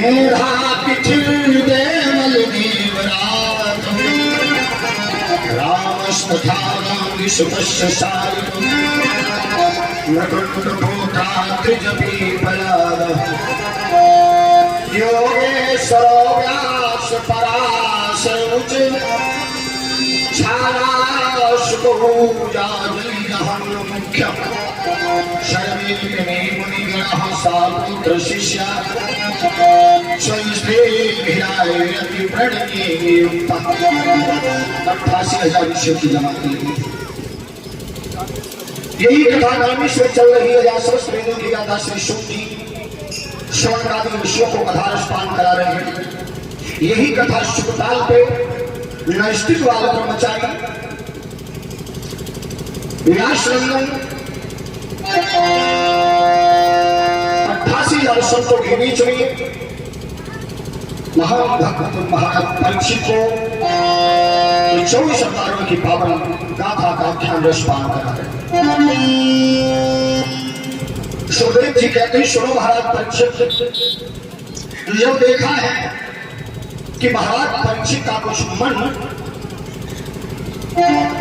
मेरा पिथिल देवल देवराज रामस्तथा विश्वस्य सारि योगेश्वर व्यास पराशर मुख्य शर्मे मुनिगण सापुत्र शिष्य प्रणीय 88,000 विषयों की जमा की गई। यही कथा रामेश्वर चल रही है। व्यास वेदों की गाथा श्री शुक जी श्रवण विषयों को कथारसपान करा रहे हैं। यही कथा शुकताल पे नैष्टिक वाले ब्रह्मचारी व्यासनंदन 88,000 संतों के बीच में महान भक्त महान परीक्षित को 24 अवतारों की पावन गाथा का ध्यान रसपान करा रहे। सुखदेव जी कहते हैं सुनो महाराज परीक्षित, जब देखा है कि महाराज परीक्षित का कुछ मन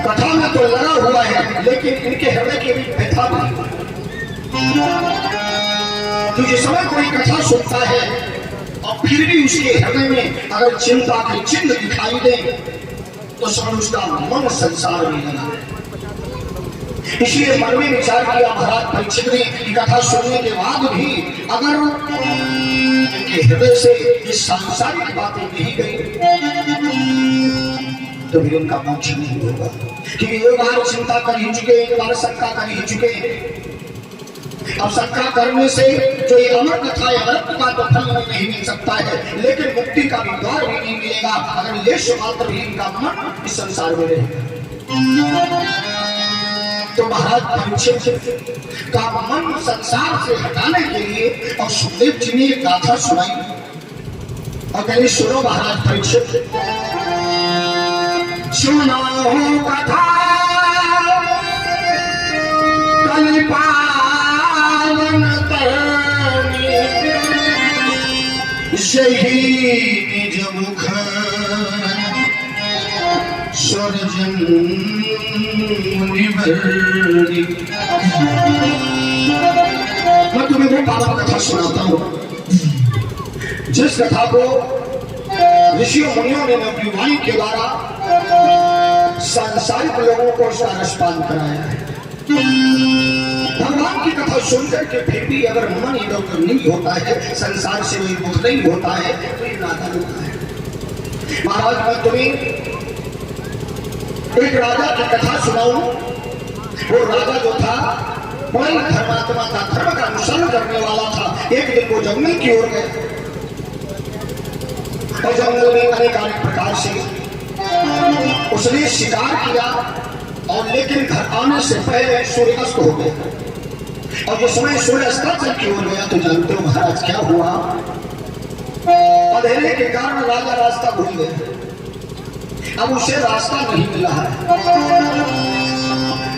कथा में तो लगा हुआ है लेकिन इनके हृदय के भी व्यथा भी। तो जिस समय कोई कथा सुनता है और फिर भी उसके हृदय में अगर चिंता के चिन्ह दिखाई दे तो समझ उसका मन संसार में लगा। इसलिए मन में विचार किया महाराज परीक्षित ने कि कथा सुनने के बाद भी अगर इनके हृदय से ये सांसारिक बातें नहीं गई तो फिर उनका मोक्ष नहीं होगा। क्योंकि एक बार चिंता कर ही चुके, एक बार शंका कर ही चुके। अब शंका करने से जो ये अमर कथा है अमृत का तो फल नहीं मिल सकता है, लेकिन मुक्ति का भी द्वार भी नहीं मिलेगा अगर ये मात्र भी इनका मन इस संसार में रहेगा। तो महाराज परीक्षित का मन संसार से हटाने के लिए और सुखदेव जी ने एक गाथा सुनाई और कहीं सुनो महाराज परीक्षित, सुनो कथा कल पावन तरनी सही निज मुख स्वर्जन निवर्णी। मैं तुम्हें वो पावन कथा सुनाता हूँ जिस कथा को ऋषियों मुनियों ने अपनी वाणी के द्वारा सांसारिक लोगों को उसका रसपान कराया है। भगवान की कथा सुनकर के फिर भी अगर मन इधर उधर नहीं होता है, संसार से कोई मुक्त नहीं होता है तो ये नाटक होता है। महाराज मैं तुम्हें एक राजा की कथा सुनाऊं। वो राजा जो था बड़ा धर्मात्मा था, धर्म का अनुसरण करने वाला था। एक दिन वो जंगल की ओर गए और जंगल में अनेक प्रकार से उसने शिकार किया और लेकिन घर आने से पहले सूर्यास्त हो गया। और जिस समय सूर्यास्त की ओर गया तो जानते हो महाराज क्या हुआ? अंधेरे के कारण राजा रास्ता भूल गया। अब उसे रास्ता नहीं मिला है,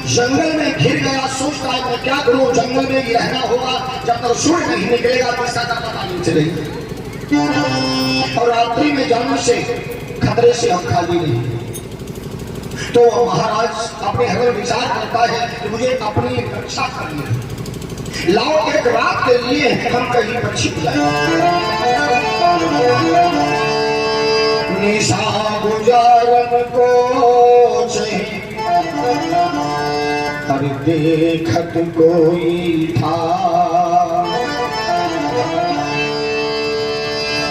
जंगल में घिर गया। सोचता है मैं क्या करूं, जंगल में ही रहना होगा जब तक सूर्य नहीं निकलेगा दिशा का पता नहीं चलेगा। और रात्रि में जाने से खतरे से हम खाली नहीं। तो महाराज अपने हृदय विचार करता है कि मुझे अपनी रक्षा करनी है, लाओ एक रात के लिए हम कहीं पर छिप जाए। निशा गुजारन को चाहिए पर देखत कोई था,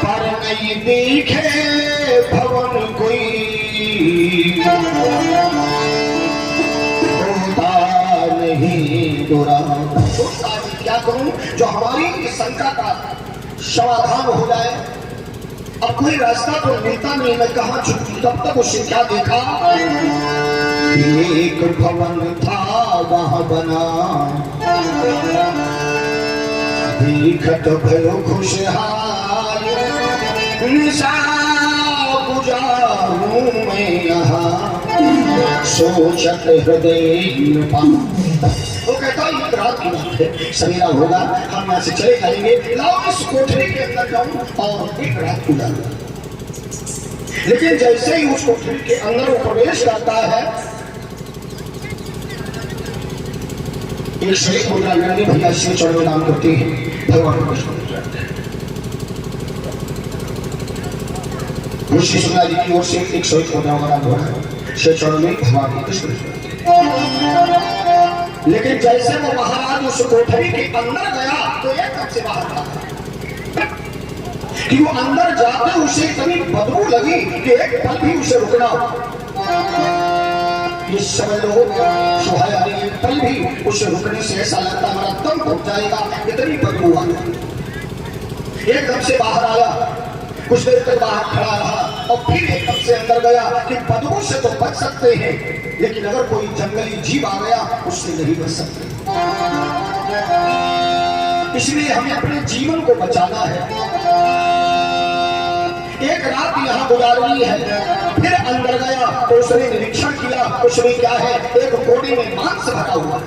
पर नहीं दिखे भवन कोई होता नहीं बुरा। सोचता है क्या करूं जो हमारी इस शंका का समाधान हो जाए। अब कोई रास्ता तो मिलता नहीं, मैं कहाँ छुपू? तब तक उसे क्या देखा, एक भवन था वहां बना, देखत भयो खुशहाल, निशा गुजारूं मैं यहाँ, सोचत हृदय में पा। वो कहता एक रात की बात है, सवेरा होगा, हम यहाँ से चले जाएंगे, लाओ इस कोठरी के अंदर जाऊं और एक रात गुजारूं। लेकिन जैसे ही उस कोठरी के अंदर वो प्रवेश करता है, एक शरीर मुद्रा लेने भैया शिव चरण नाम करते हैं, भगवान कृष्ण ऋषि सुना जी की ओर से एक शरीर मुद्रा वाला हो रहा है, शिव चरण में भगवान कृष्ण। लेकिन जैसे वो महाराज उस कोठरी के अंदर गया तो एकदम से बाहर आ कि वो अंदर जाते उसे इतनी बदबू लगी कि एक पल भी उसे रुकना ये समझ लो सुहाय आ रही है, पल भी उसे रुकने से ऐसा लगता हमारा दम घुट जाएगा, इतनी बदबू आ गई। एकदम से बाहर आया, कुछ देर तक बाहर खड़ा रहा और फिर एकदम से अंदर गया कि बदबू से तो बच सकते हैं, लेकिन अगर कोई जंगली जीव आ गया उससे नहीं बच सकते, इसलिए हमें अपने जीवन को बचाना है। एक रात यहाँ गुजारनी है। फिर अंदर गया तो उसने निरीक्षण किया, उसमें क्या है, एक कोने में मांस भरा हुआ है,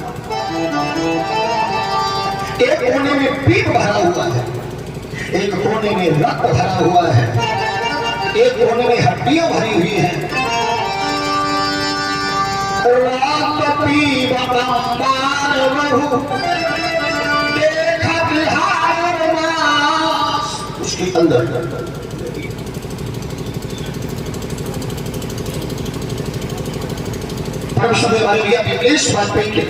एक कोने में पीप भरा हुआ है, एक कोने में रक्त भरा हुआ है, एक कोने में हड्डियां भरी हुई हैं। उसके अंदर विमलेश वाजपेयी के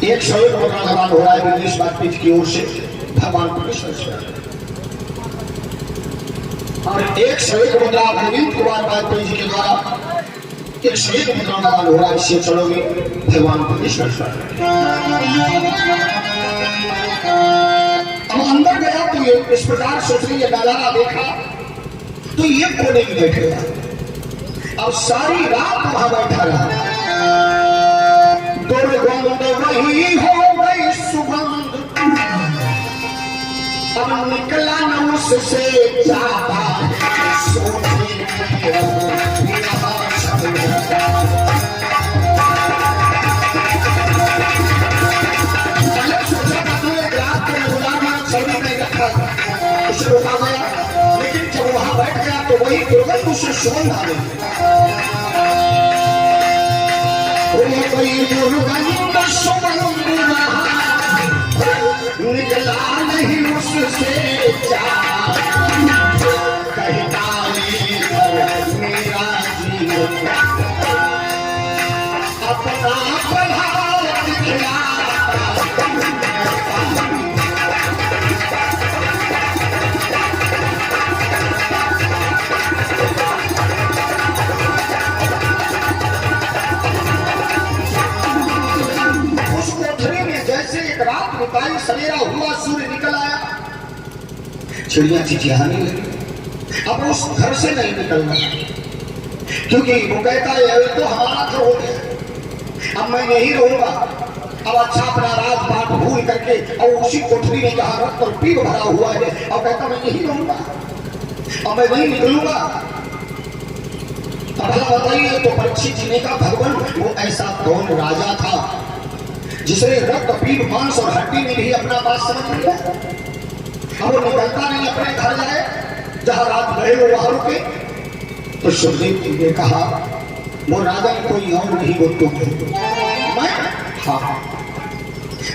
101 मुद्रा लगान हो रहा है विमलेश वाजपेयी की ओर से भगवान कृष्ण और 101 मुद्रा गोविंद कुमार वाजपेयी जी के द्वारा 101 मुद्रा लगान हो रहा है शिव चरणों में भगवान कृष्ण। अब अंदर गया तो ये इस प्रकार सोचने ये नजारा देखा तो ये कोने में बैठेगा। अब सारी रात वहां बैठा रहा, दुर्गंध वही हो गई सुगंध, अब निकला न उससे जाता सोने उसे रोका गया, लेकिन जब वहां बैठ गया तो वही दुर्गंध उसे सुगंध आ गई। दुर्गंध सुगंध निकला नहीं उससे कहता मेरा जीवन अपना प्रभाव दिखला। सवेरा हुआ, सूर्य निकल आया, चिड़िया चिचियाने लगी। अब उस घर से नहीं निकलना, क्योंकि वो कहता है तो हमारा घर हो गया, अब मैं यही रहूंगा। अब अच्छा अपना राजपाट भूल करके और उसी कोठरी में जहां रक्त और पीप भरा हुआ है और कहता मैं यही रहूंगा और मैं वही निकलूंगा। अब बताइए तो परीक्षित जी ने कहा भगवान वो ऐसा कौन राजा था जिसने रक्त पीप मांस और हड्डी में भी अपना बात समझ लिया। अब वो निकलता नहीं, अपने घर जाए जहां रात रहे वो वहां रुके। तो सुखदेव जी ने कहा वो राजा कोई और नहीं, वो तुम मैं। हाँ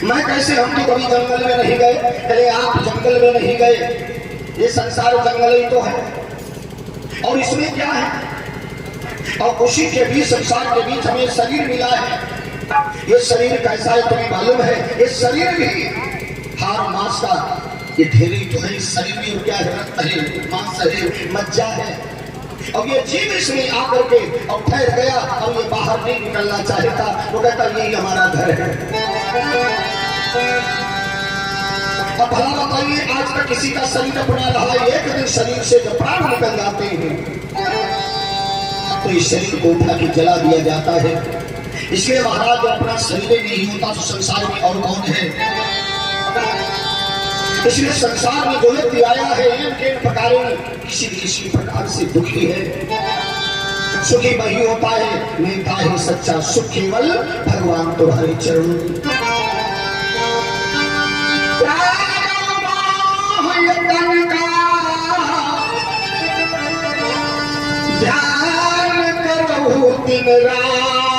मैं कैसे, हम तो कभी जंगल में नहीं गए। अरे आप जंगल में नहीं गए, ये संसार जंगल ही तो है और इसमें क्या है, और उसी के बीच संसार के बीच हमें शरीर मिला है। ये शरीर कैसा है तुम्हें मालूम है, ये शरीर भी हार मांस का ये ढेरी तो है। इस शरीर में क्या है, रक्त है, मांस है, मज्जा है और ये जीव इसमें आकर के और ठहर गया और ये बाहर नहीं निकलना चाहता। वो कहता यही हमारा घर है। अब भला बताइए आज तक किसी का शरीर अपना रहा, एक दिन शरीर से जब प्राण निकल जाते हैं तो इस शरीर को उठा के जला दिया जाता है। इसलिए महाराज अपना शरीर नहीं होता तो संसार में और कौन है। इसलिए संसार में जो व्यक्ति आया है इनके प्रकार किसी न किसी प्रकार से दुखी है। सुखी वही होता है, मिलता है सच्चा सुख केवल भगवान तुम्हारे चरणों। ध्यान करो दिन रात,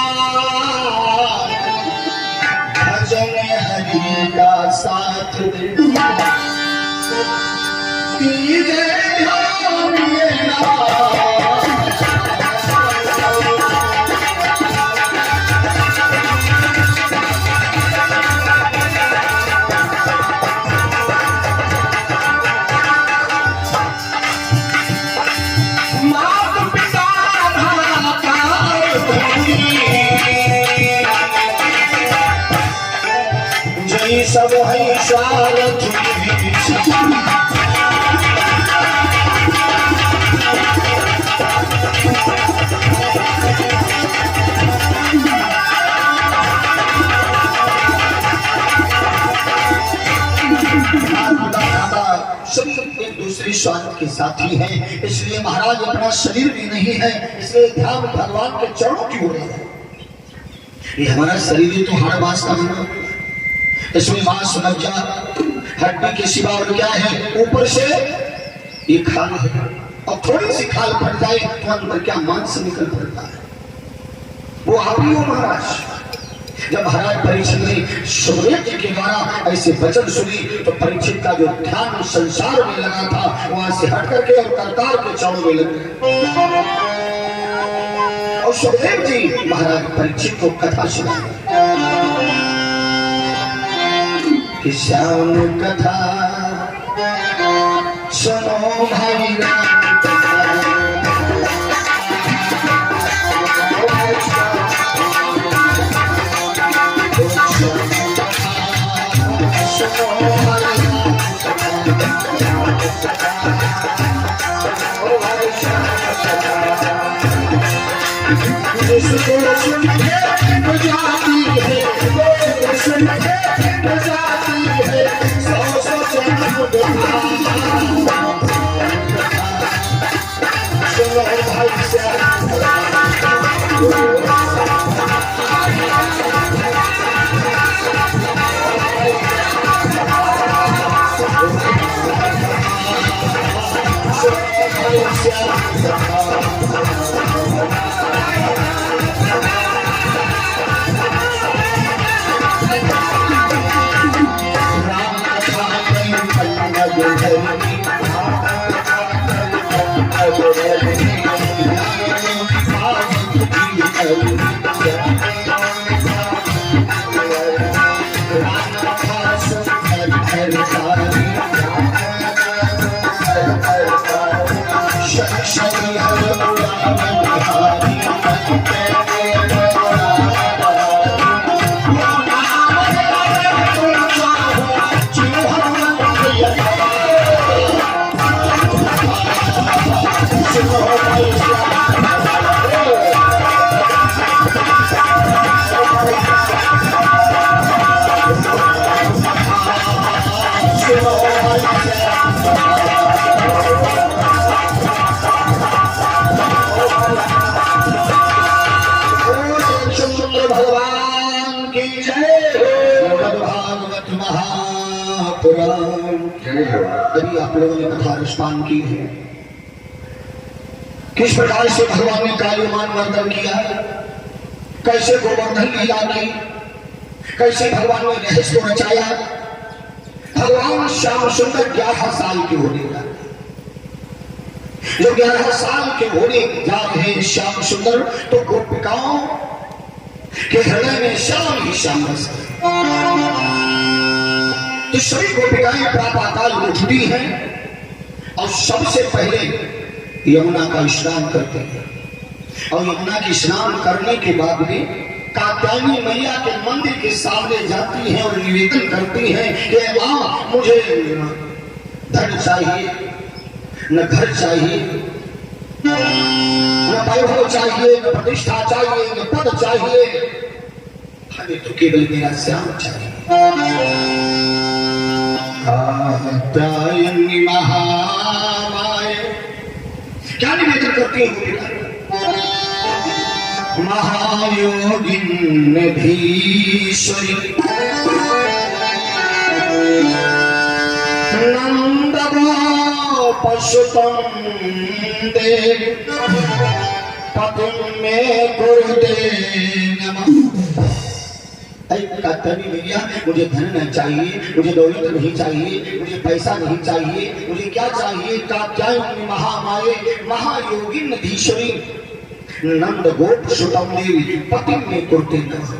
भजन हरि का साथ दीजिए ध्यान मेरा। सब है स्वार्थ एक दूसरे स्वार्थ के साथी हैं, इसलिए महाराज अपना शरीर भी नहीं है, इसलिए ध्यान भगवान के चरणों की ओर है। ये हमारा शरीर ही तो हर बास का है, इसमें मांस मज्जा हड्डी के सिवा और क्या है, ऊपर से ये खाल है, और थोड़ी सी खाल फट जाए तो अंदर क्या मांस निकल पड़ता है। वो आप ही हो महाराज। जब महाराज परीक्षित ने सुखदेव जी के द्वारा ऐसे वचन सुनी तो परीक्षित का जो ध्यान संसार में लगा था वहां से हट करके और करतार के चरणों में लग गए। और सुखदेव जी महाराज परीक्षित को कथा सुनाए कि श्याम कथा सुनो भाई राम कथा, अभी आप लोगों ने कथा अनुष्ठान की है, किस प्रकार से भगवान ने कालीमान मर्दन किया, कैसे गोवर्धन लीला की, कैसे भगवान ने रहस्य को रचाया। भगवान श्याम सुंदर 11 साल के होने का, जो 11 साल के होने जा रहे श्याम सुंदर, तो गोपिकाओं के हृदय में श्याम ही श्याम बस गए। तो सभी गोपिकाएं प्रातःकाल उठती हैं और सबसे पहले यमुना का स्नान करते हैं, और यमुना की स्नान करने के बाद में कात्यायनी मैया के मंदिर के सामने जाती हैं और निवेदन करती हैं कि मां, मुझे धन चाहिए, न घर चाहिए, न वैभव चाहिए, न प्रतिष्ठा चाहिए, न पद चाहिए, हमें तो केवल मेरा श्याम चाहिए। कात्यायनी महामाया क्या निवेदन करती है महायोगिन धीश्वरी पशुतम दे पतिम में गुरुदे नमः। कहता नहीं भैया मुझे धन नहीं चाहिए, मुझे दौलत नहीं चाहिए, मुझे पैसा नहीं चाहिए, मुझे क्या चाहिए? कात्यायनी महामाये महायोगी नधीश्वरी नंद गोप सुतम देवी पति में कुर्ते नमः।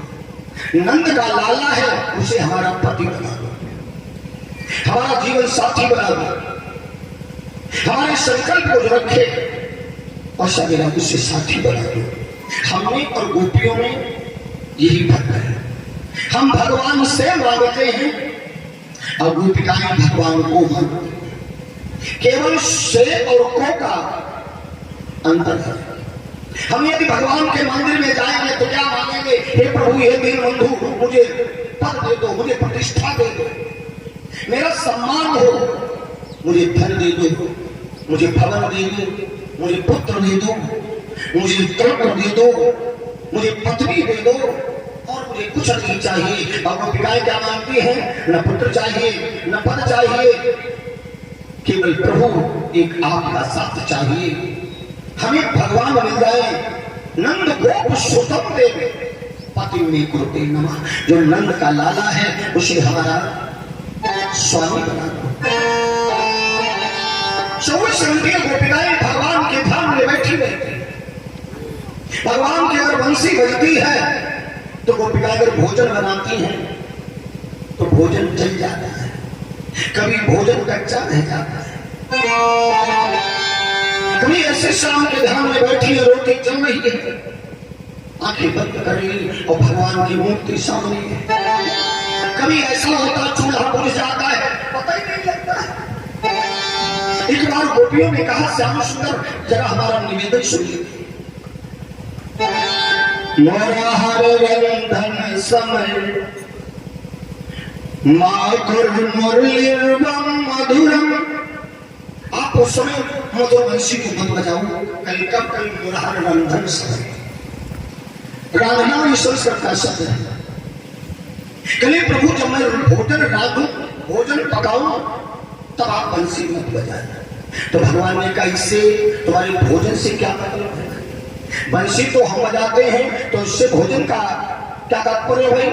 नंद का लाला है, उसे हमारा पति बना दो, हमारा जीवन साथी बना दो, हमारे संकल्प को रखे और सवेरा उसे साथी बना दो। हमने और गोपियों में यही फर्क है। हम भगवान से मांगते हैं और गोपिकाएं भगवान को मांगते हैं। केवल से और को का अंतर है। हम यदि भगवान के मंदिर में जाएंगे तो क्या मांगेंगे? हे प्रभु, हे दीनबंधु, मुझे पद दे दो, मुझे प्रतिष्ठा दे दो, मेरा सम्मान हो, मुझे धन दे दो, मुझे भवन दे दो, मुझे पुत्र दे दो, मुझे तर्क दे दो, मुझे पत्नी दे दो, और मुझे कुछ नहीं चाहिए। और गोपिकाएं क्या मांगती हैं? न पुत्र चाहिए, न पद चाहिए, केवल प्रभु एक आपका साथ चाहिए, हमें भगवान मिल जाए। नंद गोप सुतम देव पति में कुरुते नमः। जो नंद का लाला है उसे हमारा स्वामी बना दो। 24 घंटे गोपिकाएं भगवान के धाम में बैठी रहती। भगवान की अगर बंसी बजती है तो गोपिकाएं अगर भोजन बनाती हैं तो भोजन जल जाता है, कभी भोजन कच्चा रह जाता है, कभी ऐसे शाम के ध्यान में बैठी है, रोटी जल रही है, आंखें बंद कर ली और भगवान की मूर्ति सामने है। कभी ऐसा होता चूल्हा बुझ जाता है, पता ही नहीं लगता है। एक बार गोपियों ने कहा, श्याम सुंदर जरा हमारा निवेदन सुनिए। मोरा हर रंधन समय माधुर मुरलीरवम मधुरम। आप उस समय मधुर वंशी को मत बजाओ, कल कब कल मोरा हर रंधन समय। रांधना ये संस्कृत का शब्द है। कल प्रभु जब मैं भोजन रांधू, भोजन पकाऊं, तब आप बंसी मत बजाना। तो भगवान ने कहा, इससे तुम्हारे भोजन से क्या मतलब है? बंसी तो हम बजाते हैं, तो इससे भोजन का क्या तात्पर्य भाई?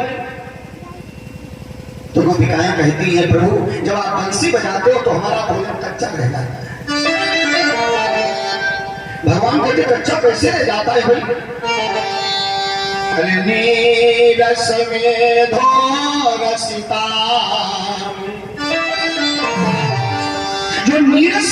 तो गोपिकाएं कहती है, प्रभु जब आप बंसी बजाते हो तो हमारा भोजन कच्चा रह जाता है। भगवान कहते कच्चा कैसे रह जाता है भाई? नीरस में धो रसिता, जो नीरस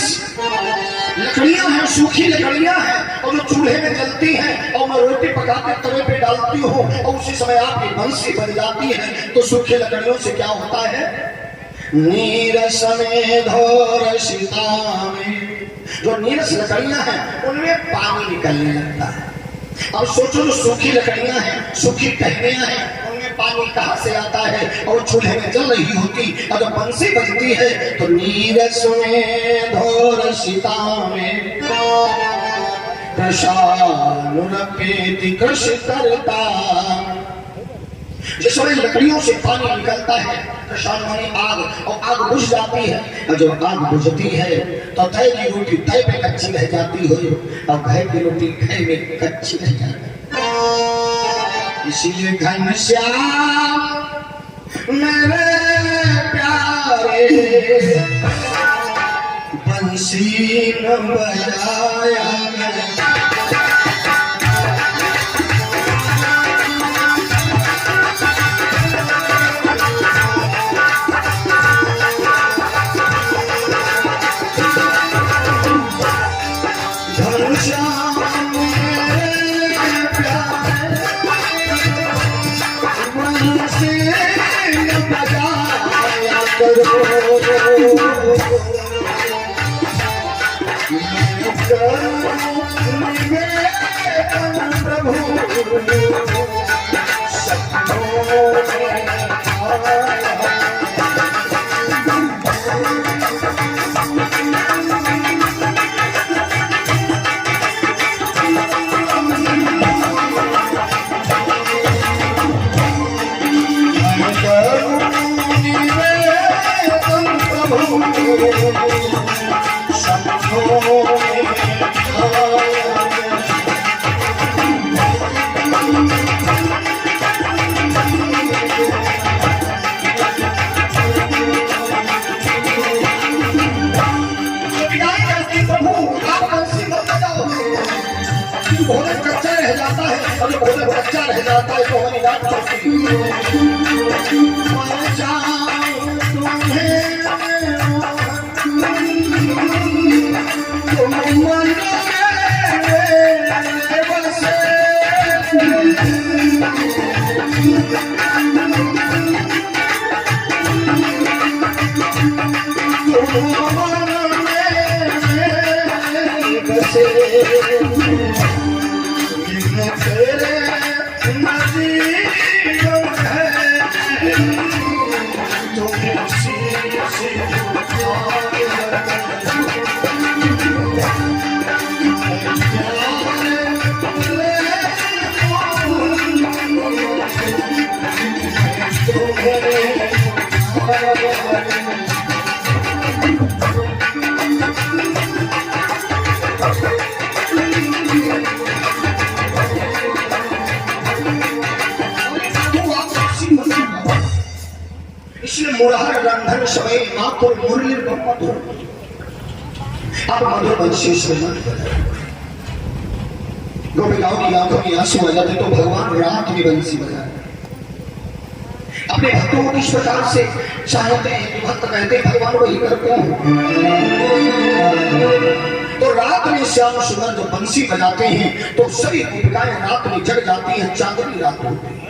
लकड़ियां हैं, सूखी लकड़ियां हैं, और जो चूल्हे में जलती हैं, और मैं रोटी पकाते तवे पे डालती हूँ और उसी समय आपकी बंसी बन जाती है, तो सूखी लकड़ियों से क्या होता है? नीरस में धोरसिता में, जो नीरस लकड़ियां हैं उनमें पानी निकलने लगता है। अब सोचो, जो सूखी लकड़ियां हैं, सूखी टहनियां हैं, उनमें पानी कहां से आता है? और चूल्हे में जल रही होती, अगर बंसी बजती है तो नीरस में धोरसिता में कृषानुरपेति कृषि करता। जिस समय लकड़ियों से पानी निकलता है, कृषाण मानी आग, और आग बुझ जाती है, और जब आग बुझती है तो तय की रोटी तय पे कच्ची रह जाती है, और घय की रोटी घय में कच्ची रह जाती है। इसीलिए घनश्याम मेरे प्यारे बंसी न बजाया। भोजन कच्चा रह जाता है, अभी भोजन कच्चा रह जाता है तो हमारी रात पड़ती मुरहर रंधन समय मातुर मुरली मधु। अब मधुवंशी गोपिकाओं की आंखों में आंसू आ जाते तो भगवान रात में बंसी बजाए। अपने भक्तों को इस प्रकार से चाहते हैं कि भक्त कहते भगवान वही करते हैं। तो रात में श्याम सुंदर जब बंसी बजाते हैं तो सभी गोपिकाएं रात में जग जाती हैं। चांदनी रात होती है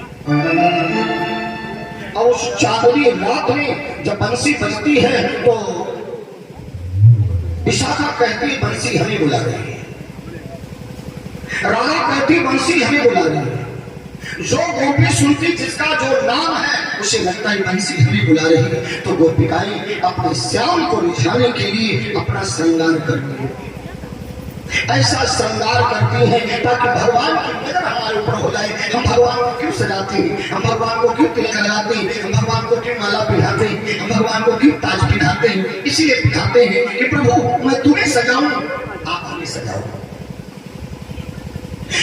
और उस चांदनी रात में जब बंसी बजती है तो विशाखा कहती बंसी हमें बुला रही है, राधा कहती बंसी हमें बुला रही है। जो गोपी सुनती जिसका जो नाम है उसे लगता है बंसी हमें बुला रही है। तो गोपिकाएं अपने श्याम को रिझाने के लिए अपना श्रृंगार करती है, ऐसा श्रृंगार करती हैं ताकि भगवान की नजर हमारे ऊपर हो जाए। हम भगवान को क्यों सजाते हैं, हम भगवान को क्यों तिलक लगाते हैं, हम भगवान को क्यों माला पिढ़ाते हैं, हम भगवान को क्यों ताज पिढ़ाते हैं। इसलिए पिढ़ाते हैं कि प्रभु मैं तुम्हें सजाऊं, आप हमें सजाओ।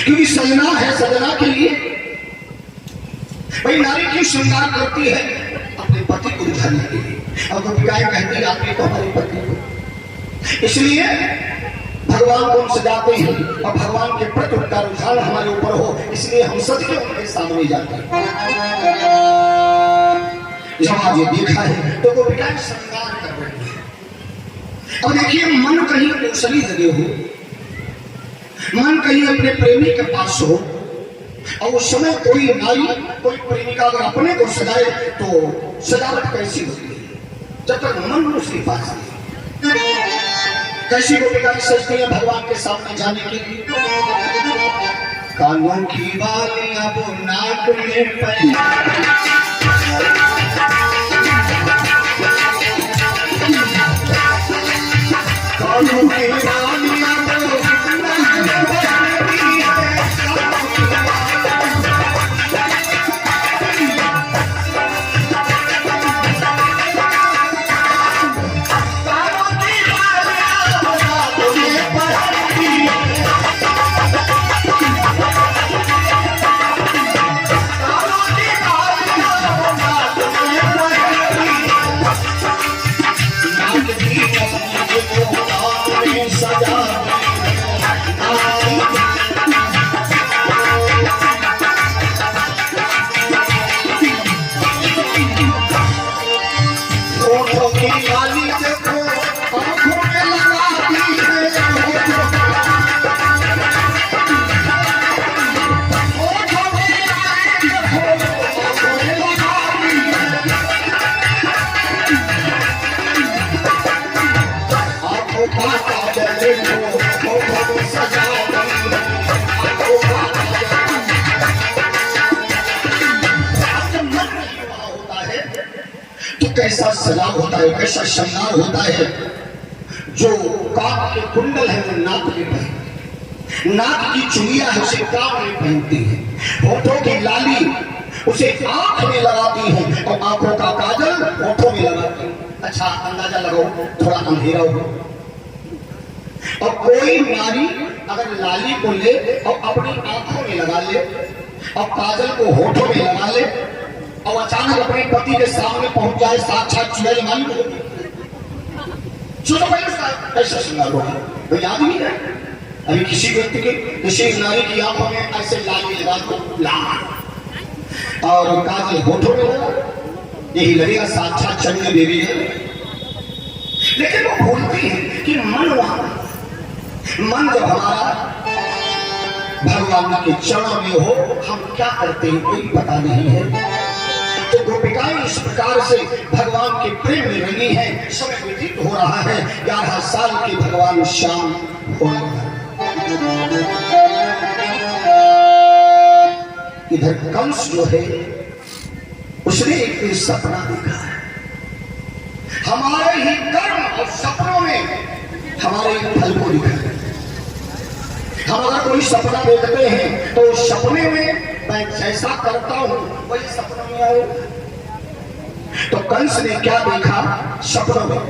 क्योंकि सजना है, सजना के लिए भाई नारी क्यों श्रृंगार करती है, अपने पति को रिझाने के लिए। और गोपिकाएं कहती है आपने तो हमारे पति को, इसलिए भगवान को हम सजाते हैं और भगवान के प्रति उनका रुझान हमारे ऊपर हो, इसलिए हम सज के उनके सामने जाते हैं। जब आज ये देखा है तो गोपिकाएं श्रृंगार कर रही है। अब देखिए मन कहीं दूसरी जगह हो, मन कहीं अपने प्रेमी के पास हो और उस समय कोई नारी कोई प्रेमिका अगर अपने को सजाए तो सजावट कैसी होती है जब तक मन उसके पास है। कैसी गोपिकाएं सजती है भगवान के सामने जाने के लिए। कानों की बालियां वो नाक में पहनी, कानों की बालियां वो नाक में पहनी है। कैसा सजा होता है, कैसा श्रृंगार होता है। जो कान के कुंडल है वो नाक में पहनती, नाक की चुड़िया है उसे कान में पहनती है, होठों की लाली उसे आंख में लगाती है और आंखों का काजल होठों में लगाती है। अच्छा अंदाजा लगाओ, थोड़ा अंधेरा हो और कोई नारी अगर लाली को ले और अपनी आंखों में लगा ले और काजल को होठों में लगा ले और अचानक अपने पति के सामने पहुंच जाए, साक्षात चुड़ैल मालूम हो, कैसा श्रृंगार होगा तो याद नहीं है। अभी किसी व्यक्ति के, किसी नारी की आंखों में ऐसे लाली लगा दो, लाल और काजल होठों में लगा, यही लगेगा साक्षात चंडी देवी है। लेकिन वो भूलती है कि मन वहां, मन जब हमारा भगवान के चरणों में हो, हम क्या करते हैं कोई पता नहीं है। तो गोपिकाएं इस प्रकार से भगवान के प्रेम में रंगी हैं। समय व्यतीत हो रहा है, 11 साल के भगवान श्याम हो रहे हैं। इधर कंस जो है उसने एक सपना देखा है। हमारे ही कर्म और सपनों में हमारे फल को लिखा है। हम अगर कोई सपना देखते हैं तो उस सपने में मैं जैसा करता हूं वही सपने में आए। तो कंस ने क्या देखा सपनों में?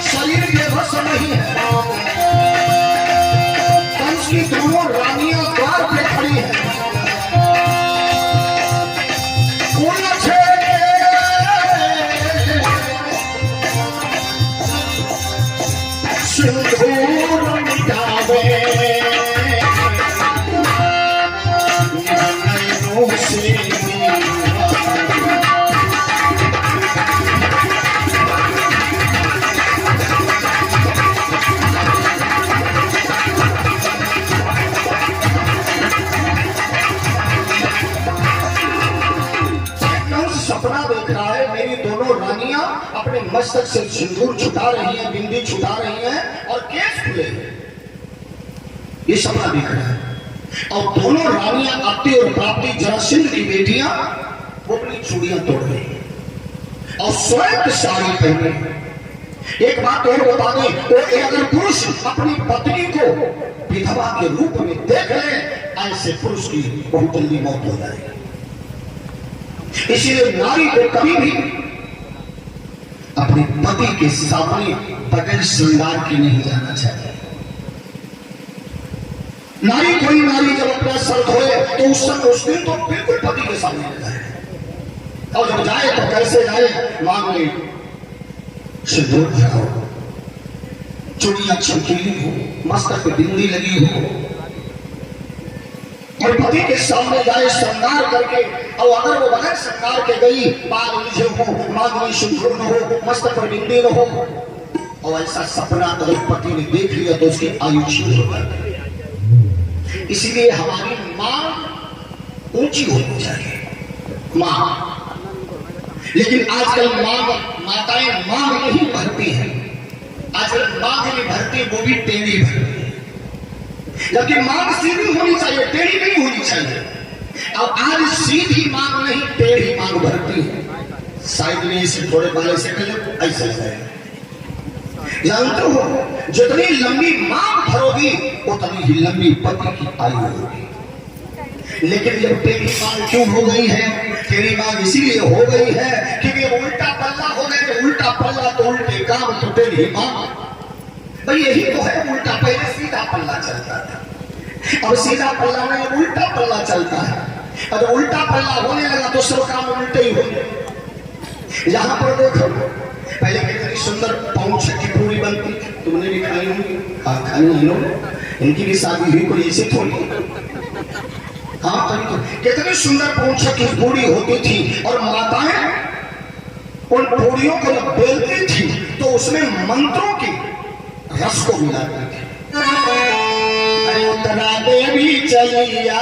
शरीर बेबस नहीं है। कंस की दोनों रानियां द्वार पे खड़ी हैं। सिंदूर मिटावे नैनों से सपना देख रहा है, मेरी दोनों रानियां अपने मस्तक से सिंदूर छुटा रही हैं, बिंदी छुटा रही हैं और केस खुले हैं। ये सपना देख रहा है। और दोनों रानियां आती और प्राप्ति जरासंध की बेटियां वो अपनी चूड़ियां तोड़ रही हैं और स्वयं साड़ी पहने। एक बात और बता दें, तो अगर पुरुष अपनी पत्नी को विधवा के रूप में देख ले, ऐसे पुरुष की बहुत जल्दी मौत हो जाएगी। इसलिए नारी को कभी भी अपने पति के सामने बगैर श्रृंगार के नहीं जाना चाहिए। नारी कोई नारी जब अपना सर धोए तो उस दिन तो बिल्कुल पति के सामने जाए, और जब जाए तो कैसे जाए? मांग ले सिंदूर लगाओ, चूड़ियां चमकीली हो, मस्तक पे बिंदी लगी हो, और पति के सामने जाए श्रृंगार करके। और अगर वो बगैर श्रृंगार के गई, बाल उलझे हो, मांग में सिंदूर न हो, मस्तक पर बिंदी न हो, और ऐसा सपना अगर पति ने देख लिया तो उसकी आयु छीन हो जाती है। इसीलिए हमारी मांग ऊंची होनी चाहिए, मांग। लेकिन आजकल माताएं मांग नहीं भरती हैं, आजकल मांग नहीं भरती, वो भी टेढ़ी भरती है। जबकि मांग सीधी होनी चाहिए, टेढ़ी नहीं होनी चाहिए। अब आज सीधी मांग नहीं, टेढ़ी मांग भरती है। साइड में इसे थोड़े बाले से कर ऐसा है। जानते हो, जितनी लंबी मांग भरोगी उतनी ही लंबी पति की आयु होगी। लेकिन जब टेढ़ी मांग क्यों हो गई है? टेढ़ी मांग इसीलिए हो गई है क्योंकि उल्टा पल्ला हो गया। उल्टा पल्ला तो उल्टे काम, तो टेढ़ी मांग। भाई यही तो है उल्टा। पहले सीधा पल्ला चलता था, अब सीधा पल्ला में उल्टा पल्ला चलता है। और उल्टा पल्ला होने लगा तो सब काम उल्टे ही होंगे। यहाँ पर देखो, पहले कितनी सुंदर पहुंच की पूरी बनती, तुमने भी खाई होंगी, खाई लो, इनकी भी शादी हुई कोई ऐसे थोड़ी। हाँ, तो कितनी सुंदर पहुंच की पूरी होती थी, और माताएं उन पूरियों को जब बेलती थी तो उसमें मंत्रों की रस को मिलाती थी। अरे उत्तरा देवी चलिया,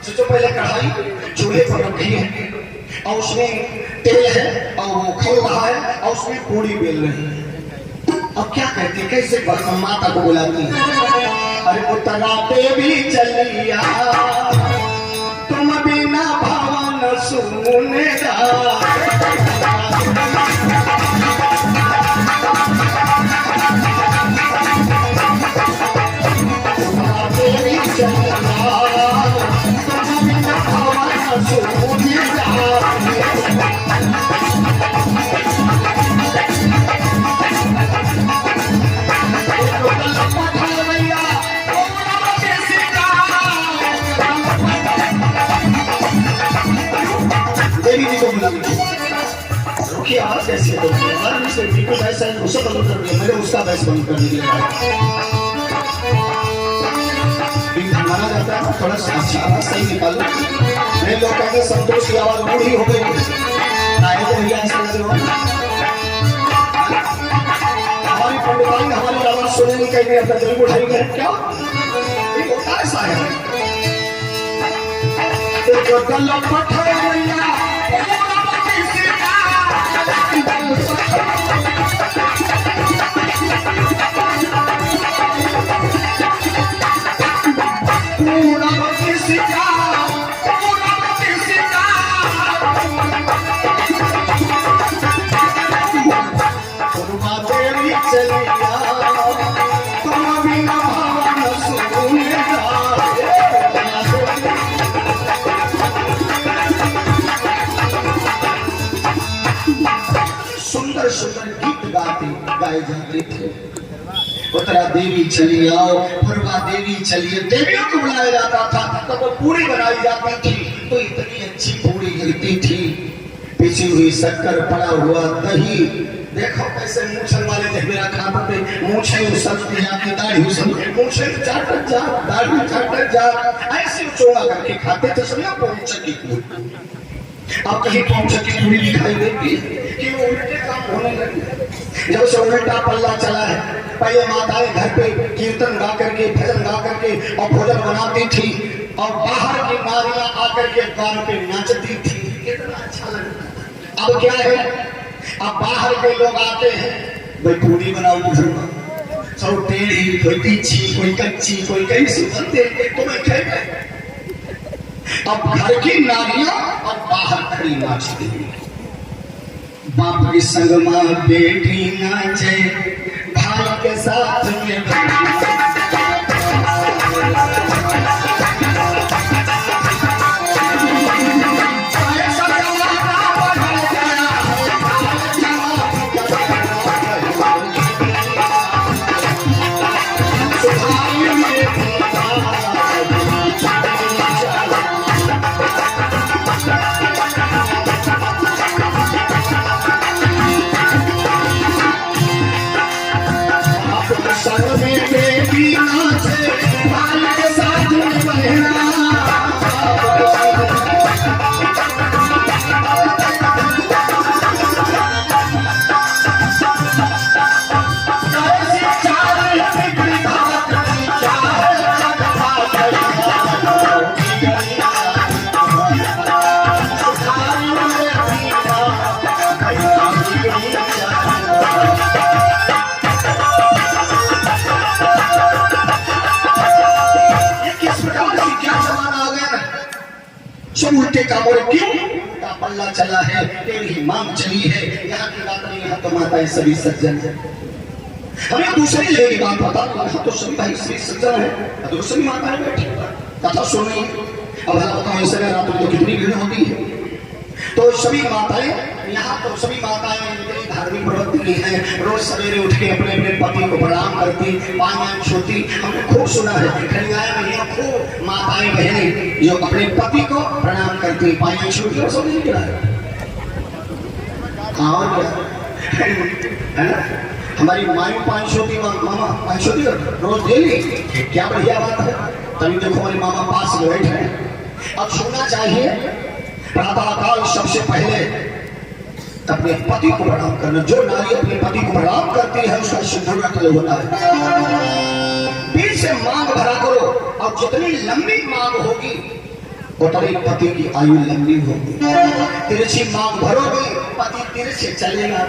सोचो पहले कढ़ाई चूल्हे पर रखी है और उसमें तेल है और वो खौल रहा है और उसमें पूड़ी बेल रही है। अब क्या कहती है, कैसे माता को बुलाती है, अरे उतना देवी चलिया तुम बिना भवन सुनेगा। देवी जी को बुला रुकी आवाज कैसी है, बिल्कुल ऐसा उसे बंद कर दिया, मैंने उसका बैस बंद कर दिया। माना जाता है थोड़ा अच्छा आवाज सही निकालो, नहीं लोग कहते संतोष की आवाज बूढ़ी हो गई, आए तो भैया ऐसा लग रहा है। हमारी पंडिताई हमारी आवाज सुनेंगे कहीं नहीं, अपना जरूर उठाएंगे क्या ये होता ऐसा है। तो गलो पठाया सुंदर सुंदर गीत गाए जाते थे। उत्तरा देवी चली आओ, पूर्वा देवी चलिए, देवियों को बुलाया जाता था। तब तो पूरी बनाई जाती थी तो इतनी अच्छी पूरी गिरती थी, पिसी हुई शक्कर, पड़ा हुआ दही, देखो कैसे मूछन वाले थे मेरा खाता पे, मूछे उछलती जाती, दाढ़ी उछल, मूछे चाटत जा, दाढ़ी चाटत जा, ऐसे चोड़ा करके खाते थे। सुनिए पहुंच की पूरी, आप कहीं पहुंच की पूरी दिखाई देती कि वो उल्टे काम होने लगे। जब से उल्टा पल्ला चला है, पहले माताएं घर पे कीर्तन गा करके, भजन गा करके और भोजन बनाती थी और बाहर की नारियां आकर के द्वार पे नाचती थी, कितना अच्छा लगता। अब क्या है, अब बाहर के लोग आते हैं, भाई पूरी बनाओ घर में, सब टेढ़ी, कोई तीखी, कोई कच्ची, कोई कैसी बनते तुम्हें खाएगा। अब घर की नारियां और बाहर खड़ी नाचती, बाप की संग मां बेटी नाचे, भाई के साथ में उल्टे का मोड़ क्यों का पल्ला चला है, तेरी मांग चली है। यहाँ की बात नहीं, यहाँ तो माताएं सभी सज्जन है। हमें दूसरी जगह की बात बता, यहाँ तो सभी भाई सभी सज्जन है, तो सभी माताएं बैठी कथा सुन रही। अब बताओ ऐसे रात में तो कितनी भीड़ होती है। तो सभी माताएं यहाँ, तो सभी माताएं धार्मिक प्रवृत्ति की हैं, रोज सवेरे उठ के अपने अपने पति को प्रणाम करती, पानी छूती। हमने खूब सुना है खलियाए में यहाँ खूब माताएं बहनें जो अपने पति को प्रणाम करती, पानी छूती और सब नहीं गिरा और क्या है ना। हमारी मायू पानी छूती, मामा पानी छूती रोज डेली, क्या बढ़िया बात है। तभी देखो हमारे मामा पास में बैठे हैं। अब छूना चाहिए प्रातः काल सबसे पहले अपने पति को प्रणाम करना। जो नारी अपने पति को प्रणाम करती है उसका शुद्ध होता है। बीच से मांग भरा करो और जितनी लंबी मांग होगी बतौरी पति की आयु लंबी होगी, तिरछी मांग भरोगे पति तिरछे चलेगा,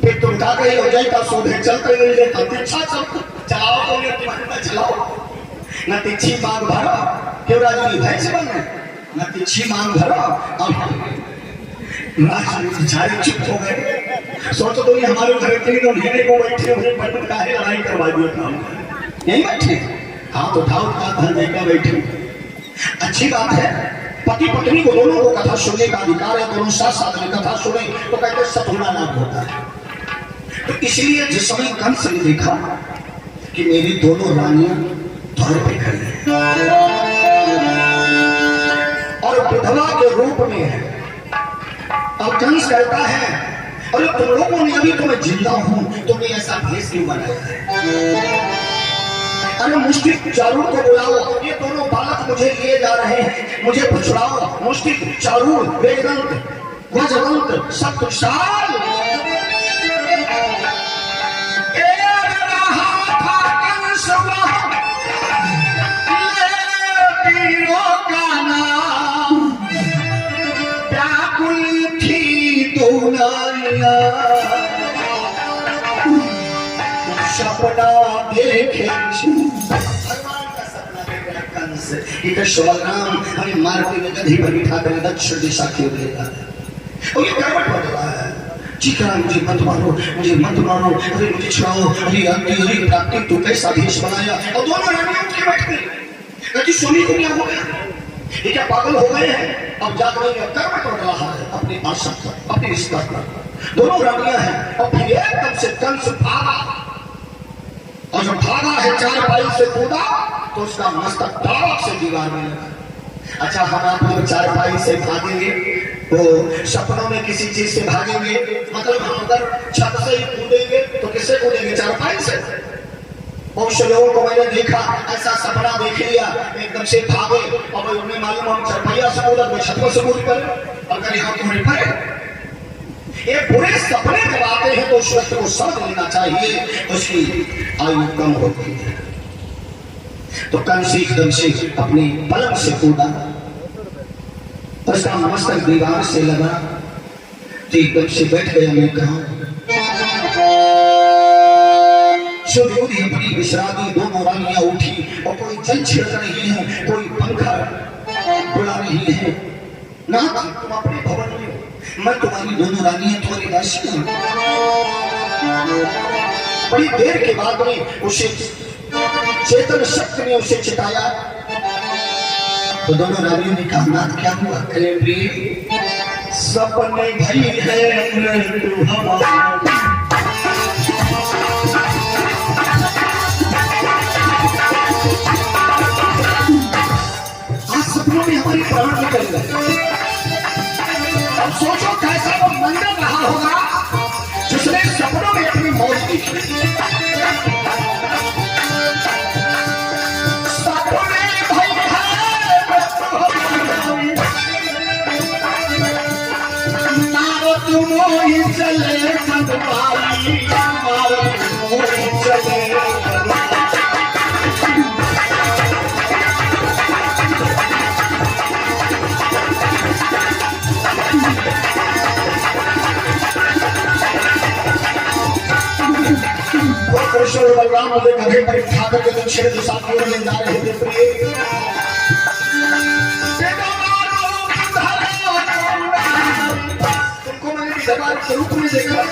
फिर तुम का गई हो जाएगा सोधे चलते रहिए तिरछा चलाओ तो ये तुम्हारे चलाओ न तिरछी मांग भरो क्यों राजनी भैंस बने न तिरछी मांग भरो। अब बेचारे चुप हो गए, सोचो तो ये हमारे घर के तो घेरे को बैठे हुए पंडित का है लड़ाई करवा दिया काम यही बैठे हाथ उठाओ का धन देकर बैठे। अच्छी बात है, पति पत्नी को दोनों को कथा सुनने का अधिकार है, दोनों साथ साथ में कथा सुने तो कहते सतुना लाभ होता है। तो इसलिए जिस समय कंस ने देखा कि मेरी दोनों रानियां द्वार पे खड़ी है और विधवा के रूप में है, अब कंस कहता है अरे तुम लोगों ने अभी तो मैं जिंदा हूं तुमने ऐसा भेष क्यों बनाया है? अरे मुष्टिक चारूर को बुलाओ, ये दोनों बालक मुझे लिए जा रहे हैं, मुझे पुछड़ाओ। मुष्टिक चारूर वेदवंत वज्रवंत शक्तिशाल सपना देखे भगवान का सपना देख रहा कंस कि कृष्णराम हमें मारते में गधी पर बिठा कर दक्षिण दिशा की ओर ले जा रहा है और ये करवट बदल रहा है, चीख रहा मुझे मत मारो मुझे मत मारो, अरे मुझे छुड़ाओ, अरे अग्नि अरे प्राप्ति तू कैसा भेष बनाया। और दोनों रानियां उठ के बैठ गई कि सोनी को क्या हो गया, ये क्या पागल हो गए हैं? अब जाग रही है, करवट बदल रहा है अपने आसन पर अपने स्तर पर, दोनों रानियां हैं। और फिर एकदम से कंस भागा और जब भागा है चार पाई से कूदा तो उसका मस्तक ताक से दीवार में लगा। अच्छा हम आप लोग चार पाई से भागेंगे तो सपनों में किसी चीज से भागेंगे, मतलब हम अगर छत से ही कूदेंगे तो किससे कूदेंगे? चार पाई से। बहुत से लोगों को मैंने देखा ऐसा सपना देख लिया एकदम से भागे और उन्हें मालूम हम चरपैया से कूदा तो छत से कूद कर अगर यहाँ तुम्हारे पर ये बुरे सपने जब आते हैं तो उस व्यक्ति को समझ लेना चाहिए उसकी आयु कम होती है। तो कंस एकदम से अपने पलंग से कूदा, उसका मस्तक दीवार से लगा तो एकदम से बैठ गया। मैं कहा सूर्योदय अपनी विश्रामी, दोनों रानियां उठी और कोई जल छिड़क रही है, कोई पंखा बुला रही है। ना तुम अपने भवन में, मैं तुम्हारी दोनों रानियां तुम्हारी दासी हूं। बड़ी देर के बाद में उसे चेतन शक्ति ने उसे चिताया तो दोनों रानियों ने कहा नाथ क्या हुआ? सपने भई है तू हमारा, आज सपनों में हमारी प्राण निकल गए। अब सोचो कैसा वो मंदिर रहा होगा जिसने सपनों में अपनी मौत देखी। सपने भई मारो तुम ही चले सदवाई, मारो तुम ही चले कृष्ण और बलराम मुझे गधे पर बिठा करके दक्षिण दिशा की ओर ले जा रहे थे। तुमको मैंने विधवा के रूप में देखा,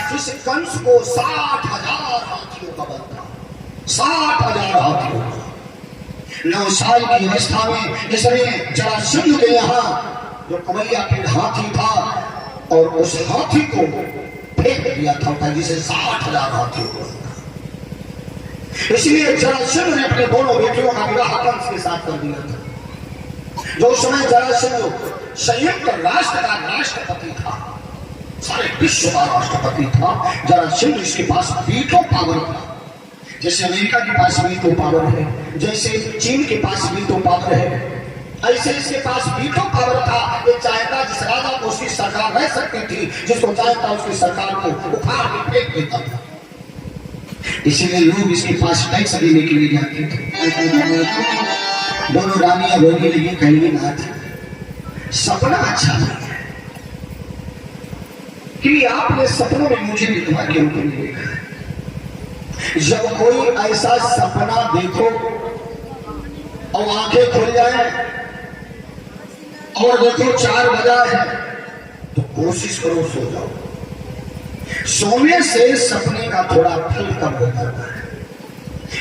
जिस कंस को 60,000 हाथियों का बल था, 60,000 हाथियों। 9 साल की अवस्था में इसने जरासंध के यहाँ जो कमैया के हाथी था और उस हाथी को फेंक दिया था जिसे 60,000 हाथियों को। इसलिए जरासंध ने अपने दोनों बेटियों का विवाह कंस के साथ कर दिया था। जो समय जरासंध संयुक्त राष्ट्र का राष्ट्रपति था, सारे विश्व का राष्ट्रपति था। जरासंध इसके पास वीटो पावर था। जैसे अमेरिका के पास वीटो पावर है, जैसे चीन के पास वीटो पावर है, ऐसे इसके पास वीटो पावर था। ये चाहता जिस राजा को उसकी सरकार रह सकती थी, जिसको चाहता उसकी सरकार को उखाड़ के फेंक देता था। इसीलिए लोग इसके पास टैक्स देने के लिए जाते थे। दोनों रानियां बोलने लगी, कहीं ना था सपना अच्छा नहीं है कि आपने सपनों में मुझे विधवा के रूप में देखा। जब कोई ऐसा सपना देखो और आंखें खुल जाए और देखो 4 बजा है, तो कोशिश करो सो जाओ। सोने से सपने का थोड़ा फल कम हो जाता है।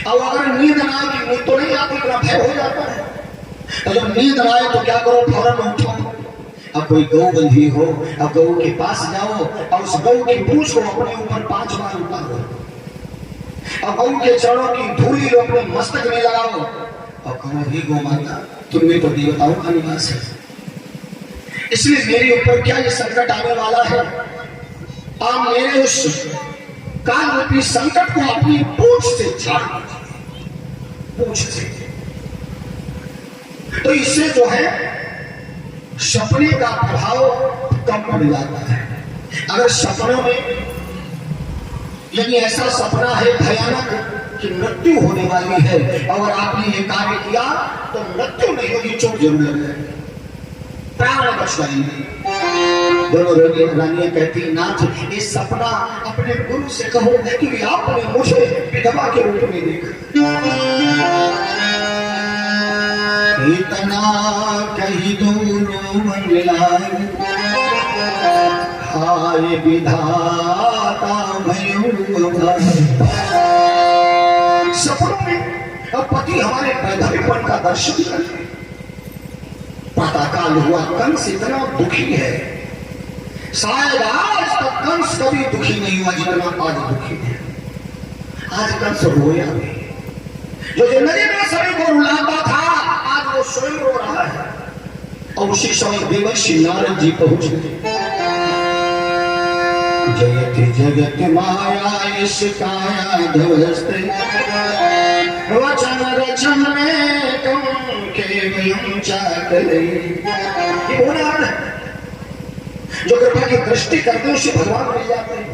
अब अगर नींद ना आए कि नींद तो नहीं आती, इतना भय हो जाता है। तो जब नींद ना आए तो क्या करो, फौरन उठो। अब कोई गौ बंधी हो, अब गौ के पास जाओ और उस गौ की पूंछ को अपने ऊपर 5 बार उतारो। अब गौ के चरणों की धूली लो अपने मस्तक में लगाओ और कहो, हे गौ माता, तुम्हें तो देवताओं का निवास है, इसलिए मेरे ऊपर क्या ये संकट आने वाला है। आप मेरे उस काल रूपी संकट को अपनी पूंछ से झाड़ दीजिए, पूंछ से। तो इससे जो है सपने का प्रभाव कम पड़ जाता है। अगर सपनों में यदि ऐसा सपना है भयानक कि मृत्यु होने वाली है और आपने ये कार्य किया, तो मृत्यु नहीं होगी, चोट जरूर लगेगी, प्राण बच जाएंगे। दोनों रानियां कहती, नाथ ये सपना अपने गुरु से कहो कि आपने मुझे विधवा के रूप में देखा। इतना कही दोनों मंगलाय, हाय विधाता सपनों में अब पति हमारे वैधव्यपन का दर्शन करे। प्रातःकाल हुआ, कंस इतना दुखी है, शायद आज तक कंस कभी दुखी नहीं हुआ जितना आज दुखी है। आज कंस रोया नहीं, जो जिंदगी में सभी को रुलाता था आज वो स्वयं रो रहा है। और उसी समय देवर्षि नारद जी पहुंच गए। जयति जगत माया इस काया ध्वस्ते, वचन रचन में तुम केवल चाकले। ये वो नारद जो कृपा की दृष्टि करते हैं उसे भगवान मिल जाते हैं।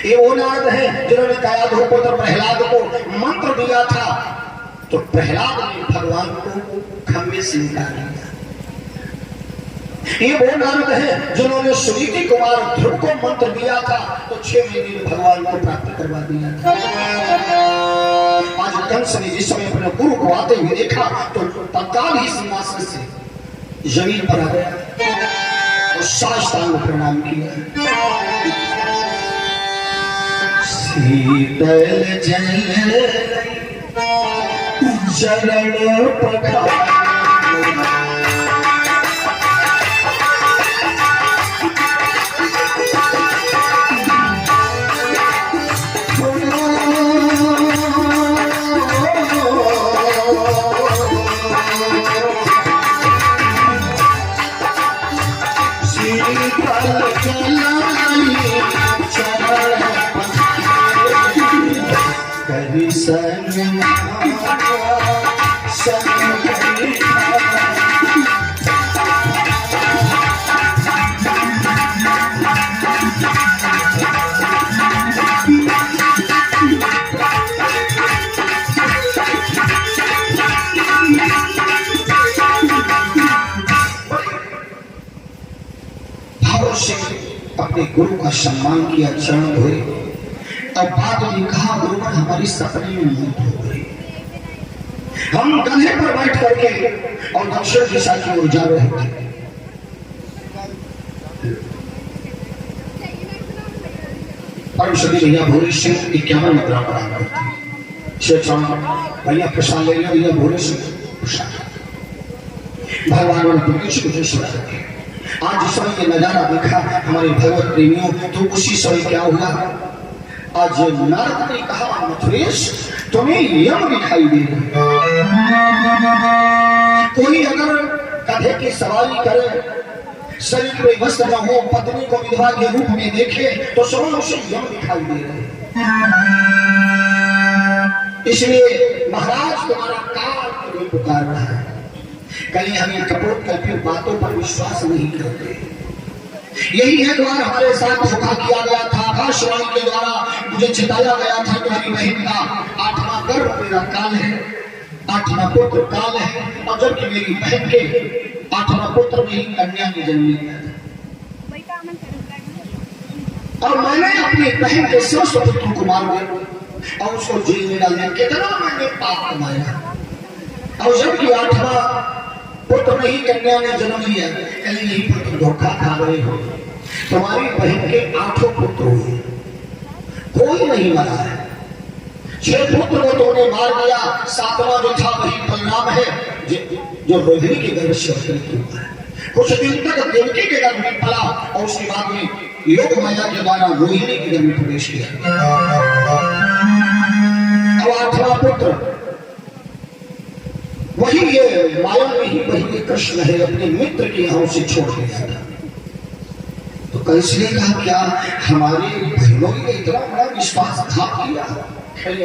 ये वो नारद है जिन्होंने कायाधोपुत्र प्रहलाद को मंत्र दिया था, तो प्रहलाद ने भगवान को खम्भे से निकाल दिया। ये वो नारद है जिन्होंने सुनीति कुमार ध्रुव को मंत्र दिया था, तो 6 महीने में भगवान को प्राप्त करवा दिया था। आज कंस ने जिस समय अपने गुरु को आते हुए देखा तो तत्काल ही सिंहासन से जमीन पर आ गया और साष्टांग प्रणाम किया। शीतल जल चरण पखार, अपने गुरु का सम्मान किया, चरण धोए और बाद में कहा, गुरुवर हमारी सपने में मौत हो गई। हम गधे पर बैठ करके और दक्षिण दिशा की ओर जा रहे थे। परमश्री भैया भोरे सिंह 51 मुद्रा प्रदान करते हैं। भैया प्रसाद ले लिया, भैया भोरे सिंह प्रसाद। भगवान ने आज जिस समय ये नजारा देखा हमारे भगवत प्रेमियों, तो उसी समय क्या हुआ, आज नारद ने कहा, मथुरेश तुम्हें यम दिखाई दे रहा। कोई अगर गधे की सवारी करे शरीर में वस्त्र न हो, पत्नी को विधवा के रूप में देखे तो समझ उसे यम दिखाई दे रहे। इसलिए महाराज तुम्हारा काल तुम्हें पुकार रहा है। कहीं हमें कपोत करके बातों पर विश्वास नहीं करते। यही है द्वार हमारे साथ धोखा किया गया था। आकाशवाणी के द्वारा मुझे चिताया गया था तुम्हारी बहन का 8वां गर्भ मेरा काल है, 8वां पुत्र काल है, और जबकि मेरी बहन के 8वां पुत्र में ही कन्या की जन्म लिया था। और मैंने अपनी बहन के श्रेष्ठ पुत्र को मार दिया और उसको जेल में डाल दिया। कितना मैंने पाप कमाया। और जबकि 8वां पुत्र नहीं कन्या ने जन्म लिया, कहीं नहीं पुत्र धोखा खा रहे हो। तुम्हारी बहन के 8 पुत्र हुए, कोई नहीं मरा है। 6 पुत्र को तुमने मार दिया, 7वां जो था वही बलराम है जो रोहिणी के गर्भ से अवतरित हुआ है। कुछ दिन तक देवकी के गर्भ में पला और उसके बाद में योग माया के द्वारा रोहिणी के गर्भ में प्रवेश किया। अब 8वां पुत्र वही ये माया में ही वही कृष्ण है, अपने मित्र के यहाँ उसे छोड़ गया था। तो कैसे कहा क्या हमारे बहनों ने इतना बड़ा विश्वासघात किया,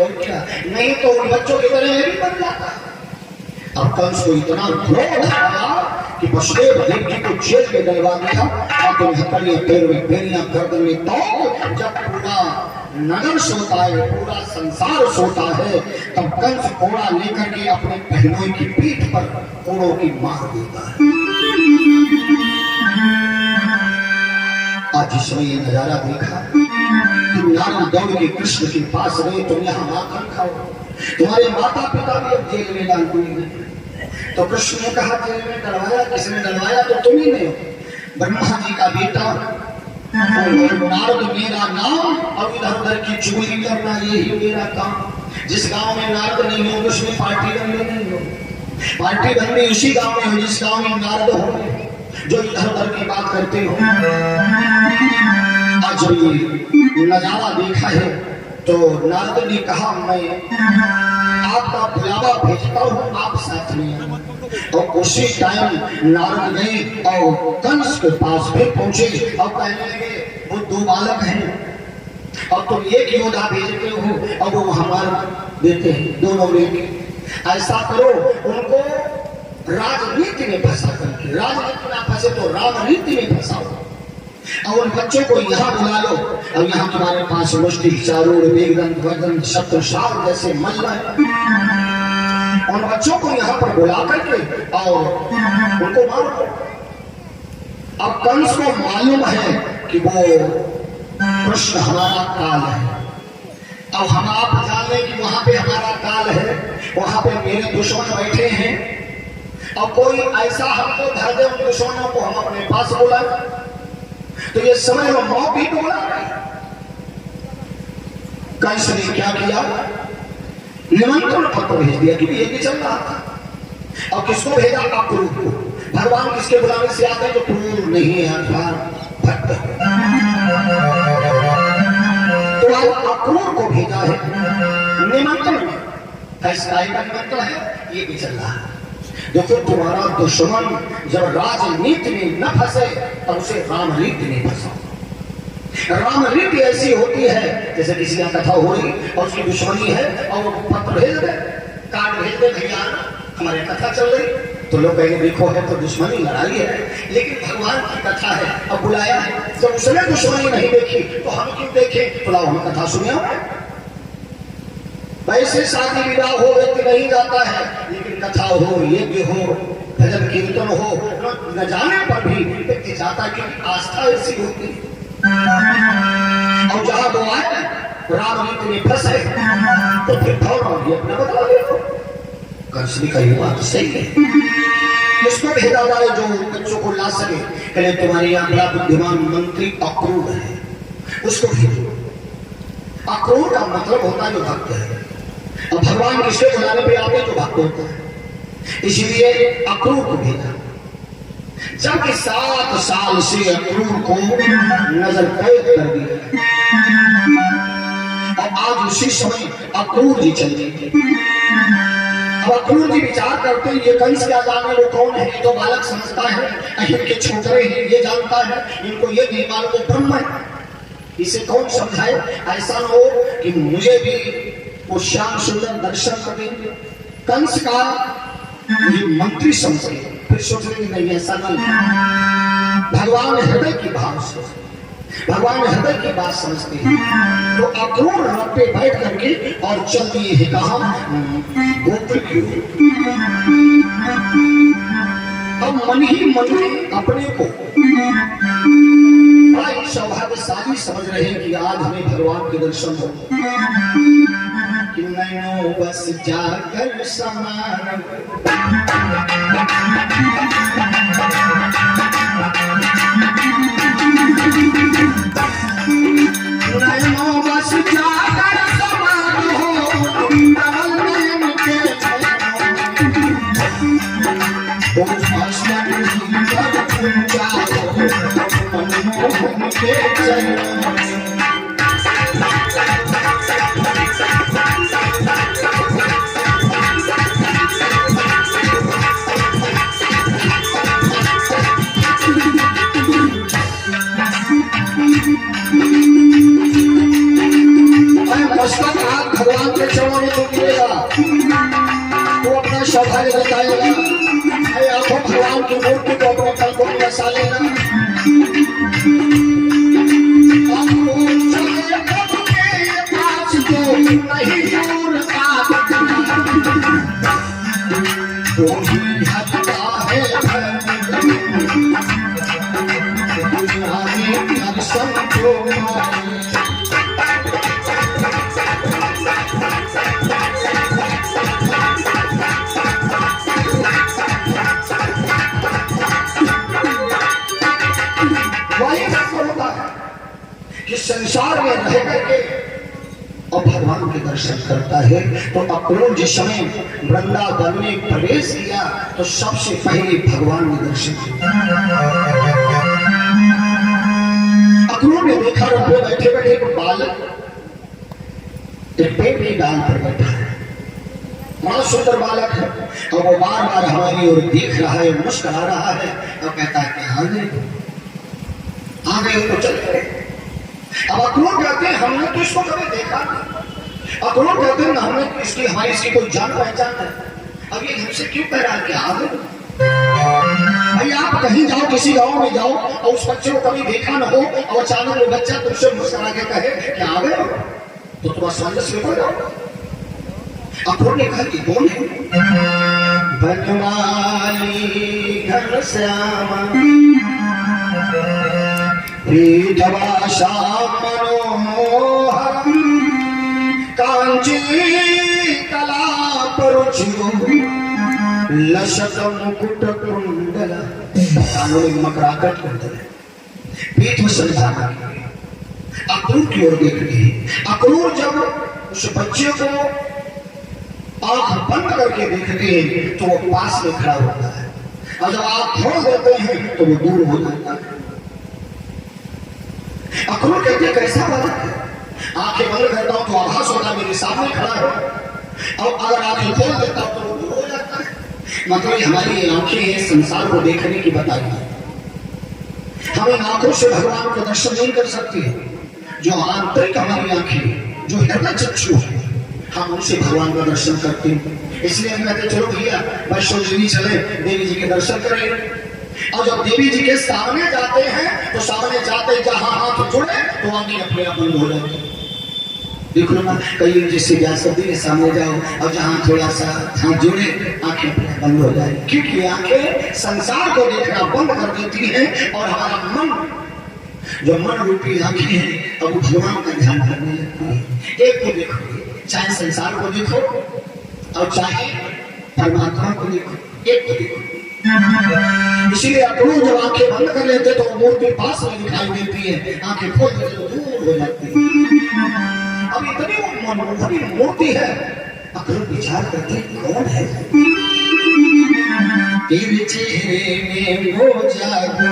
और क्या नहीं तो उन बच्चों की तरह भी बन जाता। अब कंस को इतना क्रोध आया कि वसुदेव देवकी को जेल में डलवा दिया। पैर में बेरियां गर्दन में तोड़। जब पूरा नगर सोता है, पूरा संसार सोता है, तब कंस घोड़ा लेकर के अपने बहनों की पीठ पर घोड़ों की मार देता है। आज जिसमें ये नजारा देखा, तुम नारद दौड़ के कृष्ण के पास गए, तुम यहाँ माखन खाओ, तुम्हारे माता पिता भी अब जेल में डाल दिए। तो कृष्ण ने कहा जेल में डलवाया किसने? डलवाया तो तुम ही ने, ब्रह्मा जी का बेटा नारद मेरा नाम, और इधर उधर की चुगली करना यही मेरा काम। जिस गांव में नारद नहीं हो उसमें पार्टी बनने नहीं हो, पार्टी बननी उसी गांव में हो जिस गांव में नारद हो, जो इधर उधर की बात करते हो। आज ये नजारा देखा है तो नारद ने कहा मैं आपका बुलावा भेजता हूँ, आप साथ में। और उसी टाइम नारद गए और कंस के पास भी पहुंचे और कहने लगे वो 2 बालक हैं और तुम एक योद्धा भेजते हो और वो हमारे देते हैं, दोनों लेके ऐसा करो उनको राजनीति में फंसा करके, राजनीति में फंसे तो राजनीति में फंसाओ, और उन बच्चों को यहाँ बुला लो। और यहाँ तुम्हारे पास मुष्टि, चारूढ़, वेगदंत, वज्रदंत, शत्रशाल जैसे मल्ल है, उन बच्चों को यहाँ पर बुला करके और उनको मारो। अब कंस को मालूम है कि वो कृष्ण हमारा काल है। अब हम आप जान लें कि वहां पे हमारा काल है, वहां पे मेरे दुश्मन बैठे हैं, और कोई ऐसा हमको धर दे उन दुश्मनों को हम अपने पास बुलाए तो ये समय में मौत भी बोला। कंस ने क्या किया? निमंत्रण पत्र भेज दिया कि ये भी चल रहा था। और किसको भेजा? अक्रूर को। भगवान किसके बुलाने से आते हैं? जो क्रूर नहीं है, भक्त है। तो आज अक्रूर को भेजा है निमंत्रण। कैसा निमंत्रण है? ये भी चल रहा है। देखो तुम्हारा दुश्मन जब राजनीति में न फंसे तब उसे रामनीति में फंसाओ। रामनीति ऐसी होती है जैसे किसी का कथा हो रही और उसकी दुश्मनी है और वो पत्र भेज दे, कार्ड भेज दे, भैया हमारी कथा चल रही, तो लोग कहेंगे देखो है तो दुश्मनी लड़ाई है, लेकिन भगवान की कथा है और बुलाया है। जब उसने दुश्मनी नहीं देखी तो हम क्यों देखें? तो लाओ हम कथा सुनिए। वैसे शादी विवाह हो व्यक्ति नहीं जाता है, लेकिन कथा हो, यज्ञ हो, भजन कीर्तन हो, न जाने पर भी व्यक्ति जाता है क्योंकि आस्था ऐसी होती है। और जहां वो आए राजनीति में फंसे तो फिर फौरन ये अपना बदला ले लो। कंस का ये बात सही है। किसको भेजा जाए जो बच्चों को ला सके? कहले तुम्हारे यहाँ बड़ा बुद्धिमान मंत्री अक्रूर है, उसको भेजो। अक्रूर का मतलब होता है जो भक्त है, और भगवान किसके बुलाने पे आते जो भक्त होता है, इसलिए अक्रूर को भेजा। जबकि 7 साल से अक्रूर को नजर कैद कर दिया और आज उसी समय अक्रूर जी चल गए थे। अब अक्रूर जी विचार करते हैं, ये कंस क्या जाने वो कौन है, ये तो बालक समझता है, इनके छोकरे हैं ये जानता है, इनको ये नहीं मालूम वो ब्रह्म है, इसे कौन समझाए। ऐसा न हो कि मुझे भी वो श्याम सुंदर दर्शन कर देंगे। कंस का ये मंत्री समझे, फिर सोच रहे नहीं ऐसा नहीं, भगवान हृदय की भाव से, भगवान हृदय की बात समझते हैं। तो अक्रूर रथ पे बैठ करके और चल दिए है कहा गोकुल की ओर। अब मन ही मन में अपने को बड़ा ही सौभाग्यशाली समझ रहे हैं कि आज हमें भगवान के दर्शन हो, कि नैनो बस जाकर समान नैनो बस जाकर समान हो, कमल नयन के मनमोहन के मस्तक हाथ भगवान के चरणों में तो मिलेगा, वो अपना सौभाग्य बताएगा। आंखों भगवान की मूर्ति को अपने तल को बसा लेना। नहीं दूर कि संसार में रह करके और भगवान के दर्शन करता है। तो अक्रूर जिस समय वृंदावन में प्रवेश किया तो सबसे पहले भगवान ने दर्शन किया। अक्रूर ने देखा रथ में बैठे बैठे एक बालक एक पेड़ की डाल पर बैठा है, बड़ा सुंदर बालक है, और वो बार बार हमारी ओर देख रहा है, मुस्कुरा रहा है और कहता है कि आ गए तो चल गए। अब अक्रूर कहते हैं हमने तो इसको कभी देखा नहीं। अक्रूर कहते हैं हमने इसकी हमारी इसकी कोई जान पहचान है, अब ये हमसे क्यों कह रहा है कि आ गए। भाई आप कहीं जाओ, किसी गांव में जाओ और उस बच्चे को कभी देखा ना हो और अचानक वो बच्चा तुमसे मुस्कुरा के कहे कि आ गए, तो तुम असमंजस में पड़ जाओ। अक्रूर ने कहा कि कौन है? बनवाली घनश्यामा पीठवासा मनोहर कांची कलापरुचिरो लसत मुकुट कुंडल, कानों में मकराकट कुंडल, पीठ सजा करके अक्रूर की ओर देख रही है। अक्रूर जब उस बच्चे को आंख बंद करके देखते हैं तो वो पास में खड़ा होता है, और जब आंख खोल देते हैं तो वो दूर हो जाता है। अक्रूर कहते हैं कैसा बालक है, आंखें बंद करता हूं तो आभास होता है मेरे सामने खड़ा है, और अगर आंखें खोल देता हूं तो वो दूर हो जाता है। मतलब हमारी आंखें हैं संसार को देखने की बताई, हम इन आंखों से भगवान का दर्शन नहीं कर सकते। जो आंतरिक हमारी आंखें, जो हृदय चक्षु है, हम उनसे भगवान का दर्शन करते हैं। इसलिए हम कहते चलो भैया वैष्णो देवी चले, देवी जी के दर्शन करें। और जब देवी जी के सामने जाते हैं तो सामने जाते जहां हाथ जुड़े तो आंखें अपने आप बंद हो जाती। देखो ना, कई जैसे व्यासदेव के सामने जाओ और जहां थोड़ा सा हाथ जुड़े आंखें अपने बंद हो जाए, क्योंकि आंखें संसार को देखना बंद कर देती हैं और हमारा मन, जो मन रूपी आंखें हैं, अब भगवान का ध्यान करने लगती है। एक को देखो, चाहे संसार को देखो और चाहे परमात्मा को देखो, एक को देखो। इसीलिए अक्रूर जब आंखें बंद कर लेते तो मूर्ति पास में दिखाई देती है, आंखें खोल देते तो दूर हो जाती है। अब इतनी मनोहरी मूर्ति है, अक्रूर विचार करते कौन है? तेरे चेहरे में वो जादू,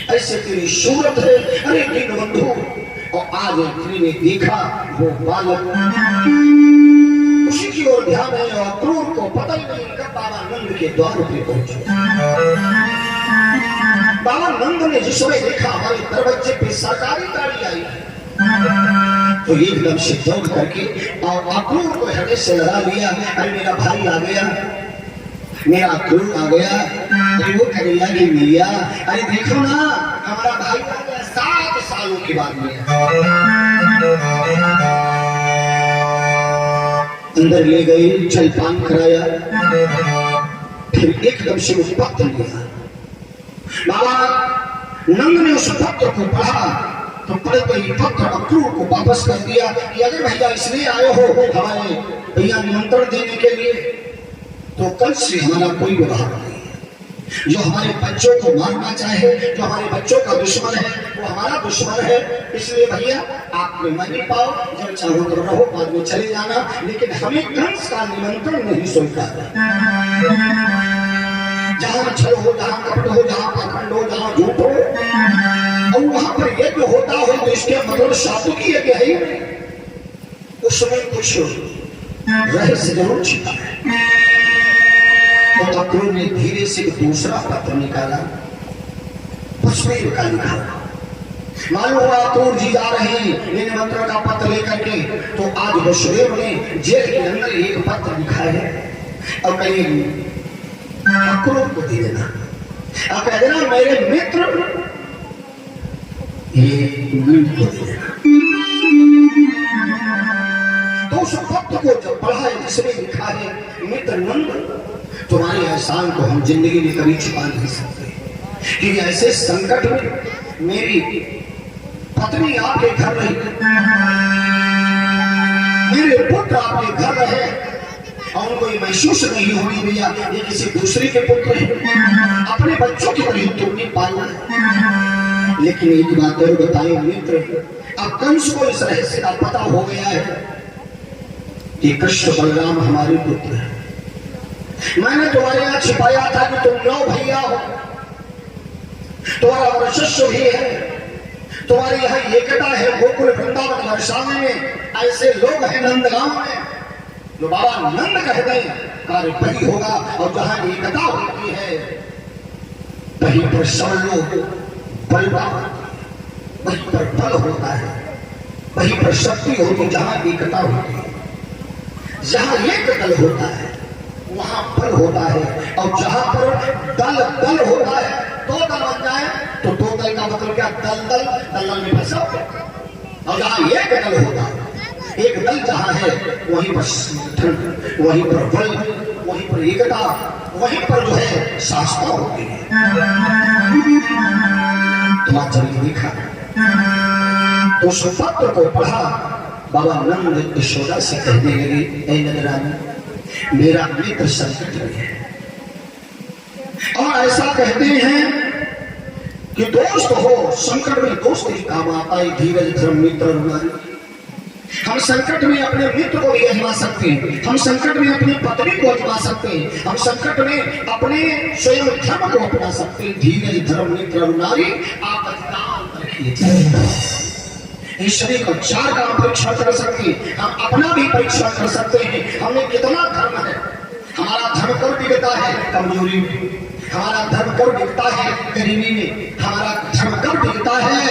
ऐसे तेरी सूरत है। अरे दीन बंधु, और आज ने देखा वो बालक उसी की ओर ध्यान है और क्रूर को पता ही नहीं कब बाबा नंद के द्वार पे पहुंचे। बाबा नंद ने जिस समय देखा हमारे दरवाजे पे सरकारी गाड़ी आई तो एकदम से दौड़ करके और अक्रूर को हृदय से लगा लिया। अरे मेरा भाई आ गया, मेरा अक्रूर आ गया। अरे वो करेला की मिलिया, अरे देखो ना हमारा भाई आ गया 7 सालों के बाद में। अंदर ले गए, जलपान कराया, फिर एकदम से उस पत्र लिया। बाबा नंद ने उस पत्र को पढ़ा तो पढ़े तो ये पत्र अक्रूर को वापस कर दिया कि अगर भैया इसलिए आए हो हमारे भैया निमंत्रण देने के लिए, तो कल से हमारा कोई व्यवहार नहीं है। जो हमारे बच्चों को मारना चाहे, जो हमारे बच्चों का दुश्मन है, वो हमारा दुश्मन है। इसलिए भैया आप मन नहीं पाओ, जब चाहो तो रहो, बाद में चले जाना, लेकिन हमें कंस का निमंत्रण नहीं स्वीकार। जहां छल हो, जहां कपट हो, जहां पाखंड हो, जहां झूठ हो, और वहां पर यज्ञ होता हो तो इसके मतलब सात्विक यज्ञ है, उसमें कुछ रहस्य जरूर छिपा है। तो अक्रूर ने धीरे से दूसरा पत्र निकाला, उसमें लिखा मालूम हुआ अक्रूर जी जा रहे हैं निमंत्रण का पत्र लेकर के। तो आज वसुदेव ने जेल के अंदर एक पत्र लिखा है और कहीं अक्रूर को दे देना, अब कह देना मेरे मित्र ये को दे देना। तो उस पत्र को जब पढ़ा है जिसमें लिखा है मित्र नंद, तुम्हारे एहसान को हम जिंदगी में कभी छुपा नहीं सकते, क्योंकि ऐसे संकट में मेरी पत्नी आपके घर रही, मेरे पुत्र आपके घर रहे और उनको ये महसूस नहीं हुई भैया ये किसी दूसरे के पुत्र है, अपने बच्चों की तरह तुमने पाला है। लेकिन एक बात और बताए मित्र, अब कंस को इस रहस्य का पता हो गया है कि कृष्ण बलराम हमारे पुत्र है। मैंने तुम्हारे यहाँ छिपाया था कि तुम 9 भैया हो, तुम्हारा वर्चस्व भी है, तुम्हारे यहाँ एकता है। गोकुल वृंदावन वर्षावन में ऐसे लोग हैं नंदगांव में जो बाबा नंद कहते हैं कार्य वही होगा। और जहां एकता होती है वहीं पर सब लोग बलवान, वहीं पर बल होता है, वहीं पर शक्ति होती। जहां एकता होती है, जहां एक दल होता है वहां बल होता है। और जहां पर दल होता है, 2 दल बन जाए तो 2 दल का मतलब क्या, दल में फंसा। और जहां एक दल होता है, एक दल जहां है वहीं पर संगठन, वहीं पर बल, वहीं पर एकता, वहीं पर जो है शास्त्र होती है। तो आज जब देखा तो उस पत्र को पढ़ा, बाबा नंद यशोदा से कहने लगे ऐ नंदरानी मेरा मित्र संकट में है। और ऐसा कहते हैं कि दोस्त हो, संकट में दोस्त ही काम आता है। धीरज धर्म मित्र रुलानी। हम संकट में अपने मित्र को भी आजमा सकते हैं, हम संकट में अपनी पत्नी को आजमा सकते हैं, हम संकट में अपने स्वयं धर्म को अपना सकते हैं। धीरज धर्म मित्र रुलानी आप इस शरीर को 4 का परीक्षण कर सकते हैं, हम अपना भी परीक्षण कर सकते हैं। हमने कितना धर्म है, हमारा धर्म कब दिखता है कमजोरी में, हमारा धर्म कब दिखता है गरीबी में, हमारा धर्म कब दिखता है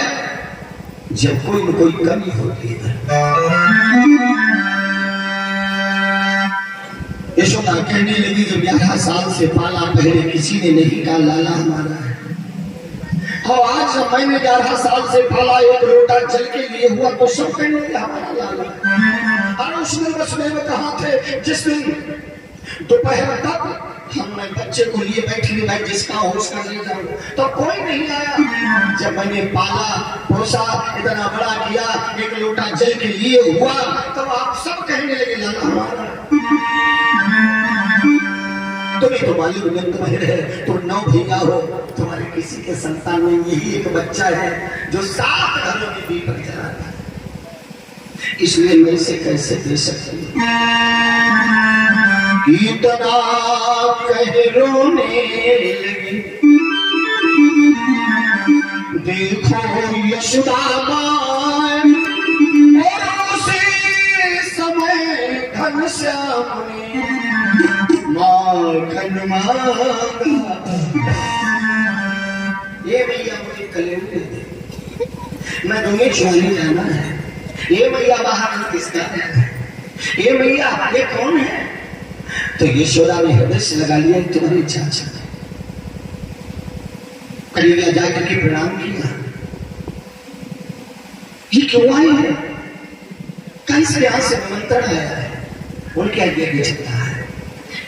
जब कोई न कोई कमी होती है। यशोदा कहने लगी जब 11 साल से पाला, पहले किसी ने नहीं कहा लाला हमारा है। और आज जब मैंने 11 साल से पाला, एक लोटा जल के लिए हुआ तो सब कहने लगे हमारा लाला। और उसमें वसुदेव कहाँ थे जिस दिन दोपहर तक हमने बच्चे को लिए बैठी हुई, भाई जिसका हो उसका ले जाओ, तो कोई नहीं आया। जब मैंने पाला पोसा, इतना बड़ा किया, एक लोटा जल के लिए हुआ, तो आप सब कहने लगे लाला हमारा। तुम्हें तो मालूम है तुम्हें है, तुम 9 भैया हो, तुम्हारे किसी के संतान में यही एक बच्चा है जो 7 घरों में दीपक जलाता है। इसलिए मैं इसे कैसे दे सकती हूँ। इतना कह रोने लगी, देखो यशोदा माँ, और उसी समय घनश्याम ने माखन मांगा। ये भैया मुझे कलेव दे दे, मैं तुम्हें छोड़ने जाना है। ये भैया बाहर किसका है? ये भैया ये कौन है? तो यशोदा ने हृदय से लगा लिया, तुम्हारी चाचा। करीब जाकर के प्रणाम किया। ये क्यों आई है? कहीं से यहाँ से निमंत्रण आया है। उनके आगे भी चलता है।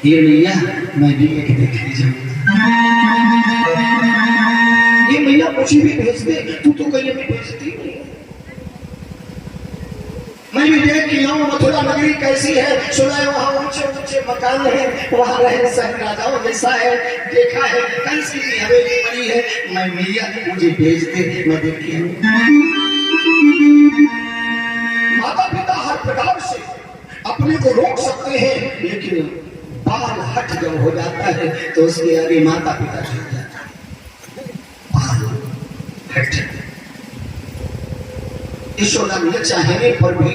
ये भैया मैं भी एक देखने जाऊंगा। ये भैया मुझे भी भेज दे, तू तो कहीं भी भेजती नहीं। मैं भी देख के आऊं मथुरा नगरी कैसी है, सुना है वहां ऊंचे ऊंचे मकान है, वहां रहन सहन राजाओं जैसा है, देखा है कैसी की हवेली बनी है। मैं भैया मुझे भेज दे, मैं देख के आऊं। माता पिता हर प्रकार से अपने को रोक सकते हैं, लेकिन बाल हट जब हो जाता है तो उसके आगे माता पिता झुक जाता है। बाल हट यशोदा ने चाहने पर भी